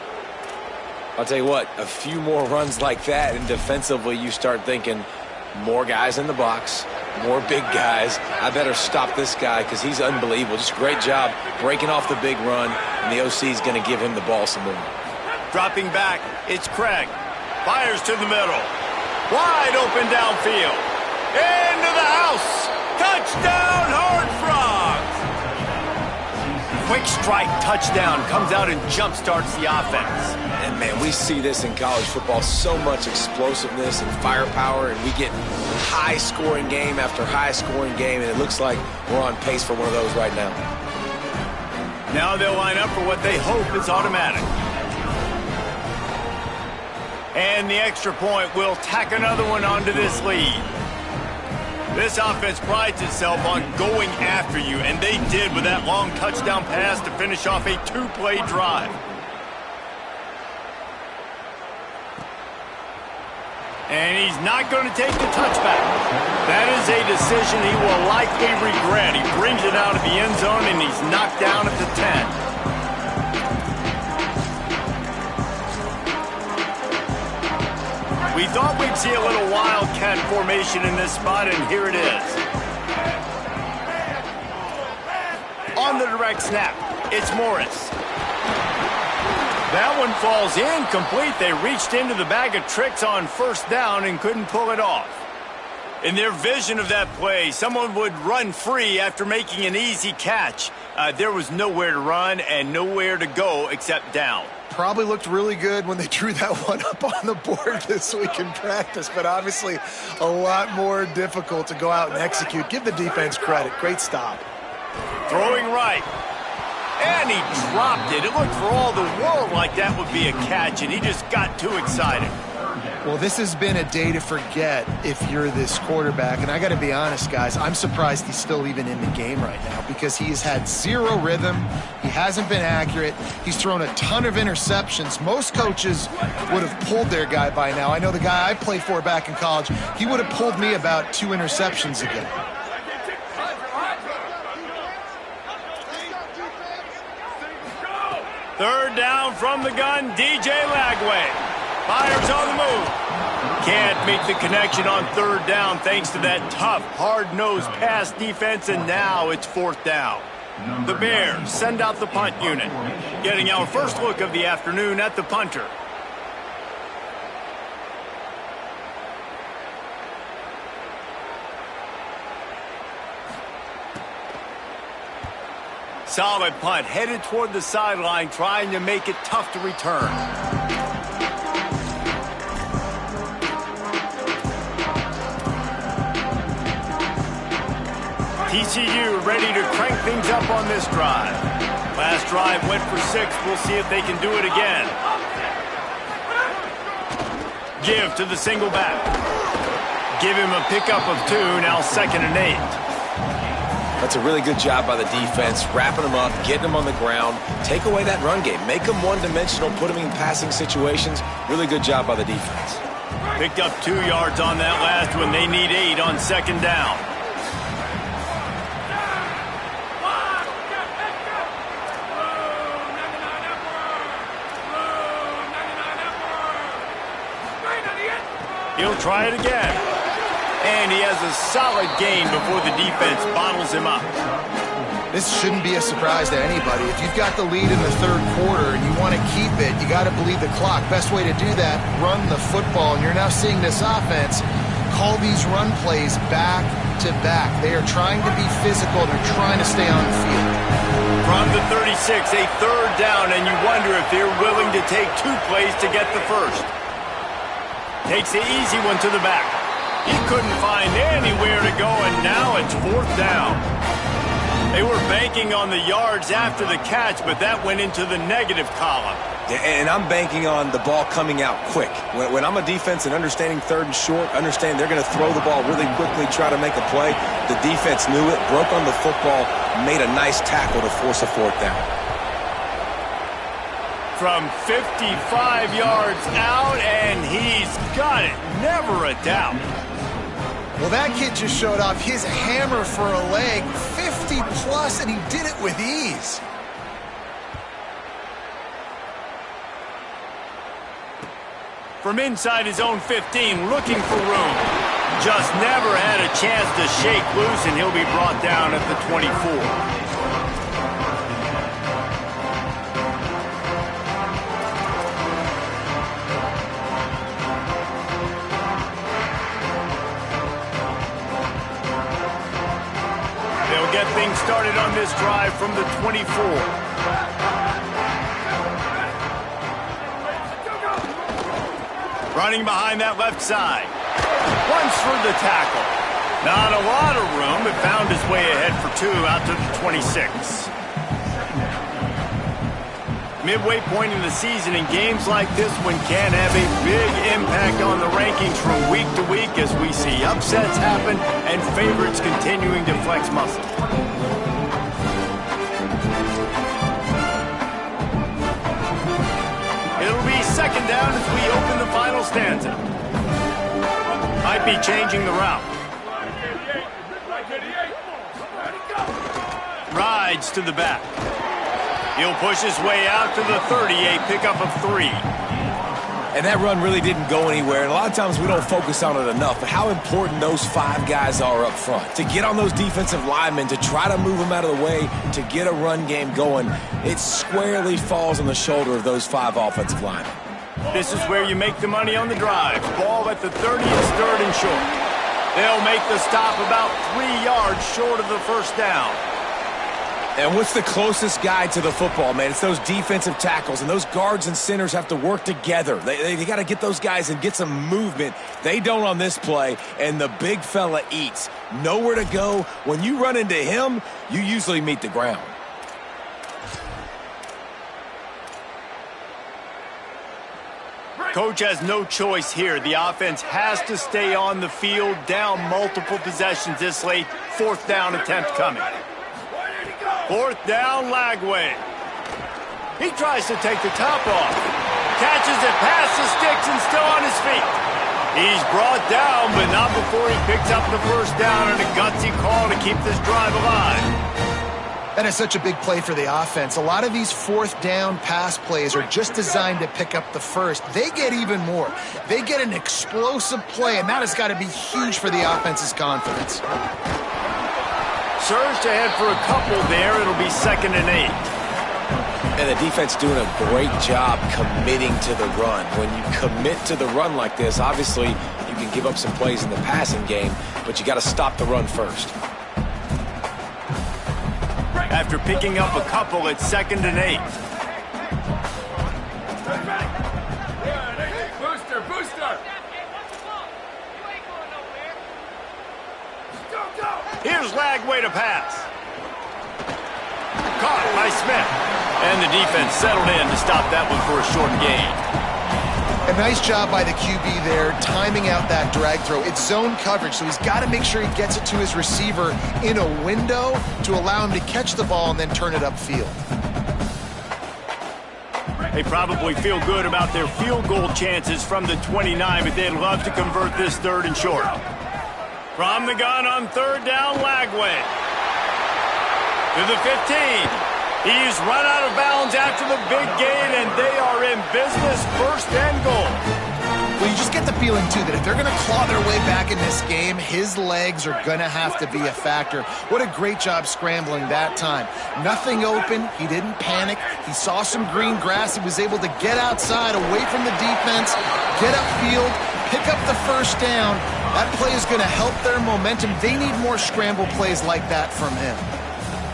Speaker 4: I'll tell you what, a few more runs like that, and defensively you start thinking, more guys in the box, more big guys. I better stop this guy because he's unbelievable. Just great job breaking off the big run, and the OC is going to give him the ball some more.
Speaker 1: Dropping back, it's Craig. Fires to the middle. Wide open downfield. Into the house. Touchdown, Horned Frogs! Quick strike touchdown comes out and jump-starts the offense.
Speaker 4: And, man, we see this in college football, so much explosiveness and firepower, and we get high-scoring game after high-scoring game, and it looks like we're on pace for one of those right now.
Speaker 1: Now they'll line up for what they hope is automatic. And the extra point will tack another one onto this lead. This offense prides itself on going after you, and they did with that long touchdown pass to finish off a two-play drive. And he's not going to take the touchback. That is a decision he will likely regret. He brings it out of the end zone, and he's knocked down at the 10. We thought we'd see a little wildcat formation in this spot, and here it is. On the direct snap, it's Morris. That one falls incomplete. They reached into the bag of tricks on first down and couldn't pull it off. In their vision of that play, someone would run free after making an easy catch. There was nowhere to run and nowhere to go except down.
Speaker 3: Probably looked really good when they drew that one up on the board this week in practice, but obviously a lot more difficult to go out and execute. Give the defense credit. Great stop.
Speaker 1: Throwing right. And he dropped it. It looked for all the world like that would be a catch, and he just got too excited.
Speaker 3: Well, this has been a day to forget if you're this quarterback. And I got to be honest, guys, I'm surprised he's still even in the game right now because he has had zero rhythm. He hasn't been accurate. He's thrown a ton of interceptions. Most coaches would have pulled their guy by now. I know the guy I played for back in college, he would have pulled me about 2 interceptions ago.
Speaker 1: Third down from the gun, DJ Lagway. Fires on the move. Can't make the connection on third down thanks to that tough, hard-nosed pass defense, and now it's fourth down. The Bears send out the punt unit, getting our first look of the afternoon at the punter. Solid punt, headed toward the sideline, trying to make it tough to return. TCU ready to crank things up on this drive. Last drive went for 6. We'll see if they can do it again. Give to the single back. Give him a pickup of 2, now 2nd and 8.
Speaker 4: That's a really good job by the defense, wrapping them up, getting them on the ground, take away that run game, make them one-dimensional, put them in passing situations. Really good job by the defense.
Speaker 1: Picked up 2 yards on that last one. They need 8 on 2nd down. He'll try it again. And he has a solid gain before the defense bottles him up.
Speaker 3: This shouldn't be a surprise to anybody. If you've got the lead in the third quarter and you want to keep it, you got to bleed the clock. Best way to do that, run the football. And you're now seeing this offense call these run plays back to back. They are trying to be physical. They're trying to stay on the field.
Speaker 1: From the 36, a third down, and you wonder if they're willing to take 2 plays to get the first. Takes the easy one to the back. He couldn't find anywhere to go, and now it's 4th down. They were banking on the yards after the catch, but that went into the negative column.
Speaker 4: Yeah, and I'm banking on the ball coming out quick. When I'm a defense and understanding 3rd and short, understand they're going to throw the ball really quickly, try to make a play. The defense knew it, broke on the football, made a nice tackle to force a 4th down.
Speaker 1: From 55 yards out, and he's got it. Never a doubt.
Speaker 3: Well, that kid just showed off his hammer for a leg, 50-plus, and he did it with ease.
Speaker 1: From inside his own 15, looking for room. Just never had a chance to shake loose, and he'll be brought down at the 24. started on this drive from the 24. Running behind that left side. Runs for the tackle. Not a lot of room, but found his way ahead for 2 out to the 26. Midway point in the season, in games like this one can have a big impact on the rankings from week to week as we see upsets happen and favorites continuing to flex muscle. It'll be second down as we open the final stanza. Might be changing the route. Rides to the back. He'll push his way out to the 38, pickup of 3.
Speaker 4: And that run really didn't go anywhere. And a lot of times we don't focus on it enough, but how important those 5 guys are up front. To get on those defensive linemen, to try to move them out of the way, to get a run game going, it squarely falls on the shoulder of those 5 offensive linemen.
Speaker 1: This is where you make the money on the drive. Ball at the 30 is third and short. They'll make the stop about 3 yards short of the first down.
Speaker 4: And what's the closest guy to the football, man? It's those defensive tackles, and those guards and centers have to work together. They got to get those guys and get some movement. They don't on this play, and the big fella eats. Nowhere to go. When you run into him, you usually meet the ground.
Speaker 1: Coach has no choice here. The offense has to stay on the field, down multiple possessions this late. 4th down attempt coming. 4th down, Lagway. He tries to take the top off. Catches it past the sticks and still on his feet. He's brought down, but not before he picks up the first down and a gutsy call to keep this drive alive.
Speaker 3: That is such a big play for the offense. A lot of these 4th down pass plays are just designed to pick up the first. They get even more. They get an explosive play, and that has got to be huge for the offense's confidence.
Speaker 1: Surged ahead for a couple there. It'll be 2nd and 8.
Speaker 4: And the defense doing a great job committing to the run. When you commit to the run like this, obviously you can give up some plays in the passing game, but you got to stop the run first.
Speaker 1: After picking up a couple, it's 2nd and 8.
Speaker 5: Booster!
Speaker 1: Here's Lagway to pass. Caught by Smith. And the defense settled in to stop that one for a short gain.
Speaker 3: A nice job by the QB there, timing out that drag throw. It's zone coverage, so he's got to make sure he gets it to his receiver in a window to allow him to catch the ball and then turn it upfield.
Speaker 1: They probably feel good about their field goal chances from the 29, but they'd love to convert this 3rd and short. From the gun on 3rd down, Lagway. To the 15. He's run out of bounds after the big gain, and they are in business. 1st and goal.
Speaker 3: Well, you just get the feeling, too, that if they're going to claw their way back in this game, his legs are going to have to be a factor. What a great job scrambling that time. Nothing open. He didn't panic. He saw some green grass. He was able to get outside, away from the defense, get upfield, pick up the first down. That play is going to help their momentum. They need more scramble plays like that from him.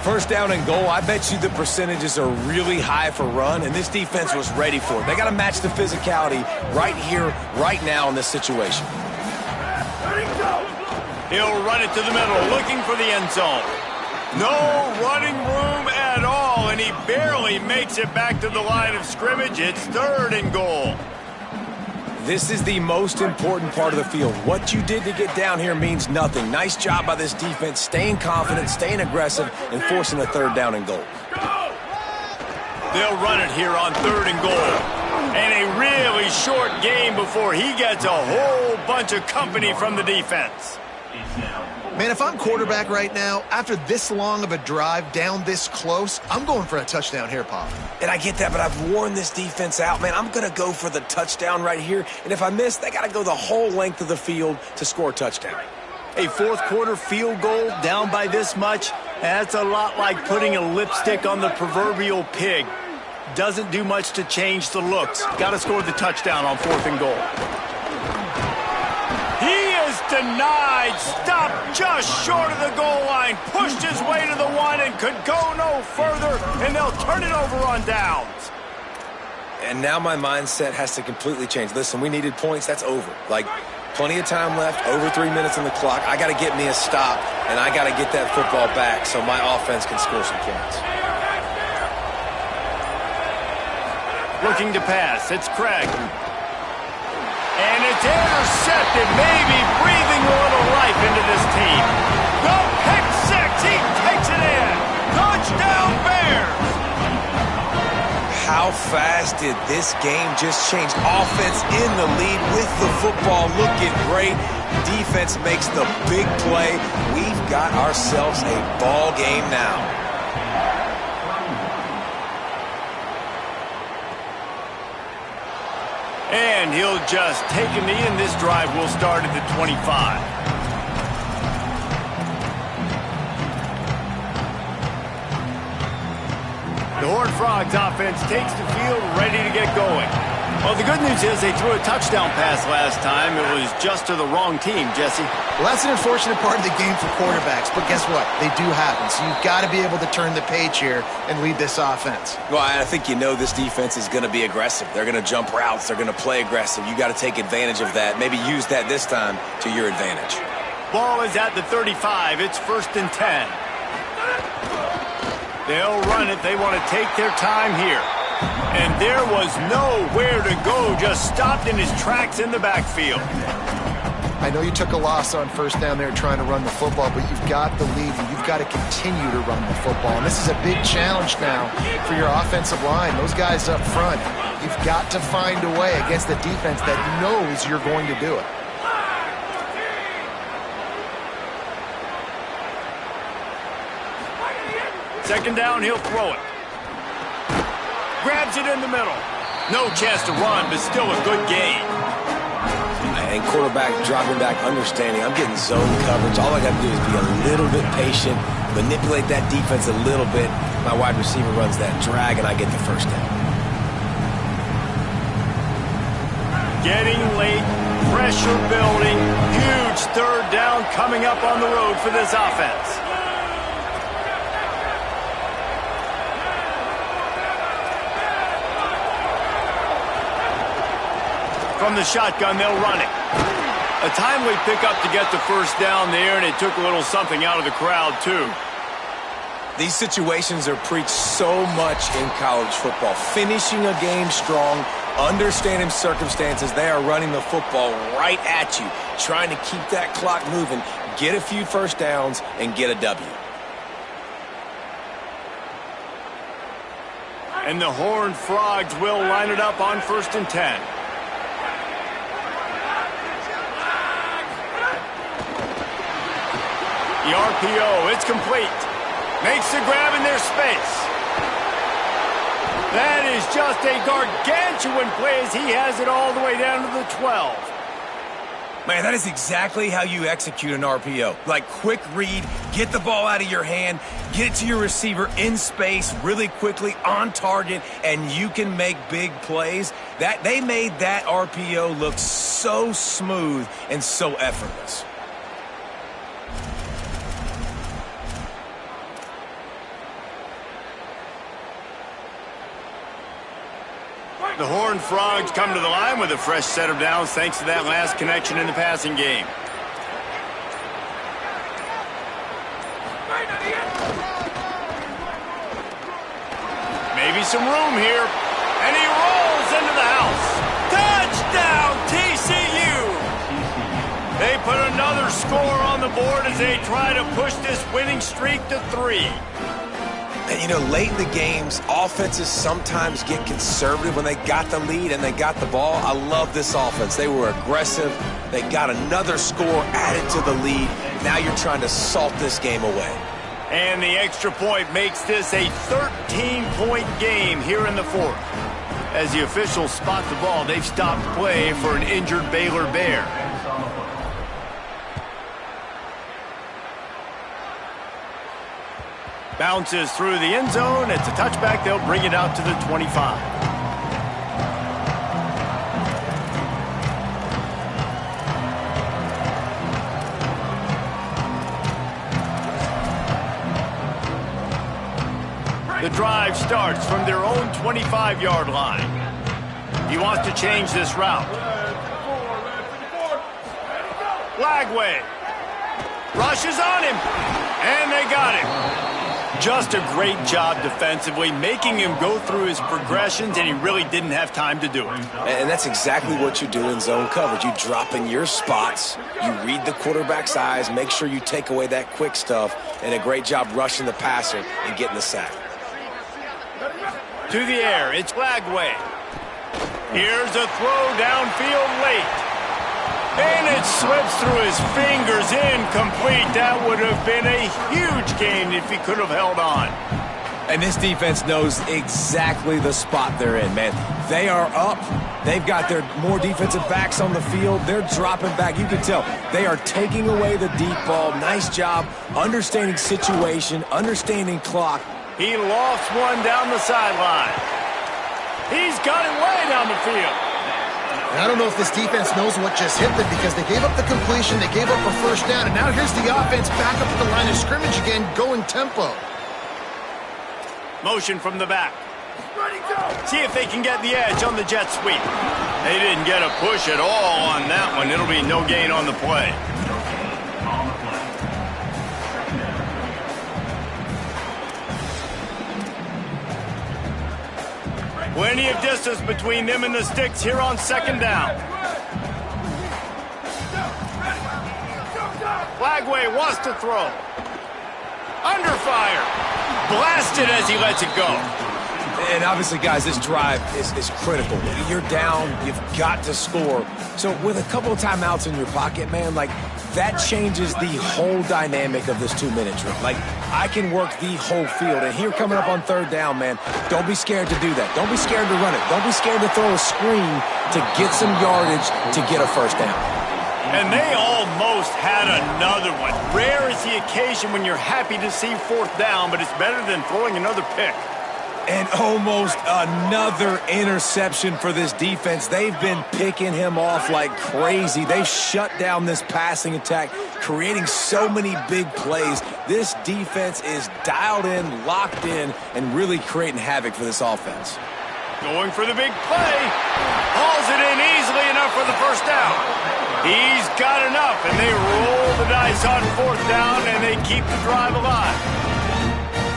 Speaker 4: 1st down and goal, I bet you the percentages are really high for run, and this defense was ready for it. They got to match the physicality right here, right now in this situation.
Speaker 1: He'll run it to the middle, looking for the end zone. No running room at all, and he barely makes it back to the line of scrimmage. It's 3rd and goal.
Speaker 4: This is the most important part of the field. What you did to get down here means nothing. Nice job by this defense, staying confident, staying aggressive, and forcing a 3rd down and goal.
Speaker 1: They'll run it here on 3rd and goal. And a really short game before he gets a whole bunch of company from the defense.
Speaker 3: Man, if I'm quarterback right now, after this long of a drive down this close, I'm going for a touchdown here, Pop.
Speaker 4: And I get that, but I've worn this defense out, man. I'm going to go for the touchdown right here. And if I miss, they got to go the whole length of the field to score a touchdown.
Speaker 1: A 4th quarter field goal down by this much, that's a lot like putting a lipstick on the proverbial pig. Doesn't do much to change the looks. Got to score the touchdown on 4th and goal. He is was denied. Stopped just short of the goal line. Pushed his way to the one and could go no further, and they'll turn it over on downs.
Speaker 4: And now my mindset has to completely change. Listen, we needed points. That's over. Like, plenty of time left, over 3 minutes on the clock. I got to get me a stop, and I got to get that football back so my offense can score some points.
Speaker 1: Looking to pass. It's Craig. And it's intercepted, maybe breathing a little life into this team. The pick six. He takes it in. Touchdown, Bears.
Speaker 4: How fast did this game just change? Offense in the lead with the football looking great. Defense makes the big play. We've got ourselves a ball game now.
Speaker 1: And he'll just take a knee, and this drive will start at the 25. The Horned Frogs offense takes the field, ready to get going. Well, the good news is they threw a touchdown pass last time. It was just to the wrong team, Jesse.
Speaker 3: Well, that's an unfortunate part of the game for quarterbacks, but guess what? They do happen, so you've got to be able to turn the page here and lead this offense.
Speaker 4: Well, I think you know this defense is going to be aggressive. They're going to jump routes. They're going to play aggressive. You got to take advantage of that. Maybe use that this time to your advantage.
Speaker 1: Ball is at the 35. It's 1st and 10. They'll run it. They want to take their time here. And there was nowhere to go. Just stopped in his tracks in the backfield.
Speaker 3: I know you took a loss on 1st down there trying to run the football, but you've got the lead, and you've got to continue to run the football. And this is a big challenge now for your offensive line. Those guys up front, you've got to find a way against the defense that knows you're going to do it.
Speaker 1: Second down, he'll throw it. Grabs it in the middle. No chance to run, but still a good gain.
Speaker 4: And quarterback dropping back, understanding I'm getting zone coverage. All I got to do is be a little bit patient, manipulate that defense a little bit. My wide receiver runs that drag, and I get the 1st down.
Speaker 1: Getting late, pressure building. Huge 3rd down coming up on the road for this offense. From the shotgun, they'll run it. A timely pickup to get the 1st down there, and it took a little something out of the crowd, too.
Speaker 4: These situations are preached so much in college football. Finishing a game strong, understanding circumstances. They are running the football right at you, trying to keep that clock moving, get a few 1st downs, and get a W.
Speaker 1: And the Horned Frogs will line it up on 1st and 10. The RPO, it's complete. Makes the grab in their space. That is just a gargantuan play as he has it all the way down to the 12.
Speaker 4: Man, that is exactly how you execute an RPO. Like, quick read, get the ball out of your hand, get it to your receiver in space really quickly, on target, and you can make big plays. They made that RPO look so smooth and so effortless.
Speaker 1: The Horned Frogs come to the line with a fresh set of downs thanks to that last connection in the passing game. Maybe some room here. And he rolls into the house. Touchdown, TCU! They put another score on the board as they try to push this winning streak to 3.
Speaker 4: And, you know, late in the games, offenses sometimes get conservative when they got the lead and they got the ball. I love this offense. They were aggressive. They got another score added to the lead. Now you're trying to salt this game away.
Speaker 1: And the extra point makes this a 13-point game here in the 4th. As the officials spot the ball, they've stopped play for an injured Baylor Bear. Bounces through the end zone. It's a touchback. They'll bring it out to the 25. drive starts from their own 25-yard line. He wants to change this route. Flagway. Rushes on him. And they got him. Just a great job defensively, making him go through his progressions, and he really didn't have time to do it.
Speaker 4: And that's exactly what you do in zone coverage. You drop in your spots, you read the quarterback's eyes, make sure you take away that quick stuff, and a great job rushing the passer and getting the sack.
Speaker 1: To the air, it's Flagway. Here's a throw downfield late. And it slips through his fingers, incomplete. That would have been a huge gain if he could have held on.
Speaker 4: And this defense knows exactly the spot they're in, man. They are up. They've got their more defensive backs on the field. They're dropping back. You can tell they are taking away the deep ball. Nice job understanding situation, understanding clock.
Speaker 1: He lofts one down the sideline. He's got it way down the field.
Speaker 3: And I don't know if this defense knows what just hit them because they gave up the completion, they gave up a first down, and now here's the offense back up at the line of scrimmage again, going tempo.
Speaker 1: Motion from the back. See if they can get the edge on the jet sweep. They didn't get a push at all on that one. It'll be no gain on the play. Plenty of distance between them and the sticks here on second down. Flagway wants to throw. Under fire. Blasted as he lets it go.
Speaker 4: And obviously, guys, this drive is critical. You're down. You've got to score. So with a couple of timeouts in your pocket, man, like, that changes the whole dynamic of this 2-minute drill. Like, I can work the whole field. And here coming up on third down, man, don't be scared to do that. Don't be scared to run it. Don't be scared to throw a screen to get some yardage to get a first down.
Speaker 1: And they almost had another one. Rare is the occasion when you're happy to see fourth down, but it's better than throwing another pick.
Speaker 4: And almost another interception for this defense. They've been picking him off like crazy. They've shut down this passing attack, creating so many big plays. This defense is dialed in, locked in, and really creating havoc for this offense.
Speaker 1: Going for the big play. Hauls it in easily enough for the first down. He's got enough, and they roll the dice on fourth down, and they keep the drive alive.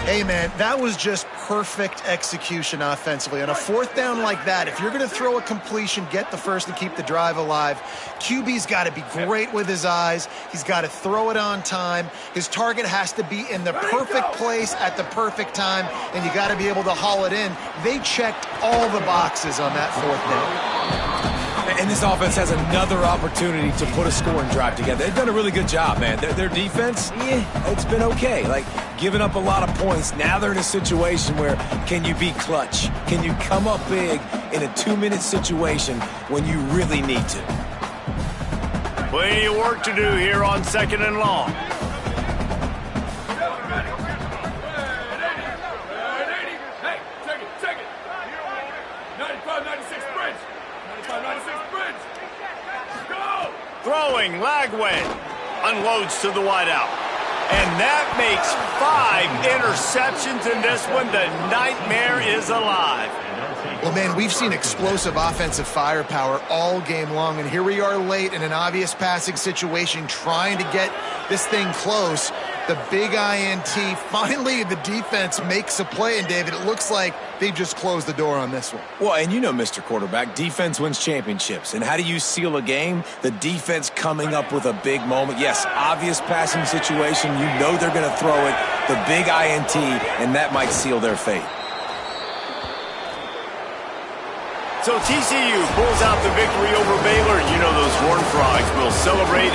Speaker 3: Hey, man, that was just perfect execution offensively. On a fourth down like that, if you're going to throw a completion, get the first and keep the drive alive, QB's got to be great with his eyes. He's got to throw it on time. His target has to be in the perfect place at the perfect time, and you got to be able to haul it in. They checked all the boxes on that fourth down.
Speaker 4: And this offense has another opportunity to put a scoring drive together. They've done a really good job, man. Their defense, it's been okay. Like, giving up a lot of points. Now they're in a situation where can you be clutch? Can you come up big in a 2-minute situation when you really need to?
Speaker 1: Plenty of work to do here on second and long. Throwing, Lagway unloads to the wideout. And that makes 5 interceptions in this one. The nightmare is alive.
Speaker 3: Well, man, we've seen explosive offensive firepower all game long, and here we are late in an obvious passing situation trying to get this thing close. The big INT. Finally, the defense makes a play, and David, it looks like they just closed the door on this one.
Speaker 4: Well, and you know, Mr. Quarterback, defense wins championships. And how do you seal a game? The defense coming up with a big moment. Yes, obvious passing situation. You know they're going to throw it. The big INT, and that might seal their fate.
Speaker 1: So TCU pulls out the victory over Baylor. You know those Horned Frogs will celebrate.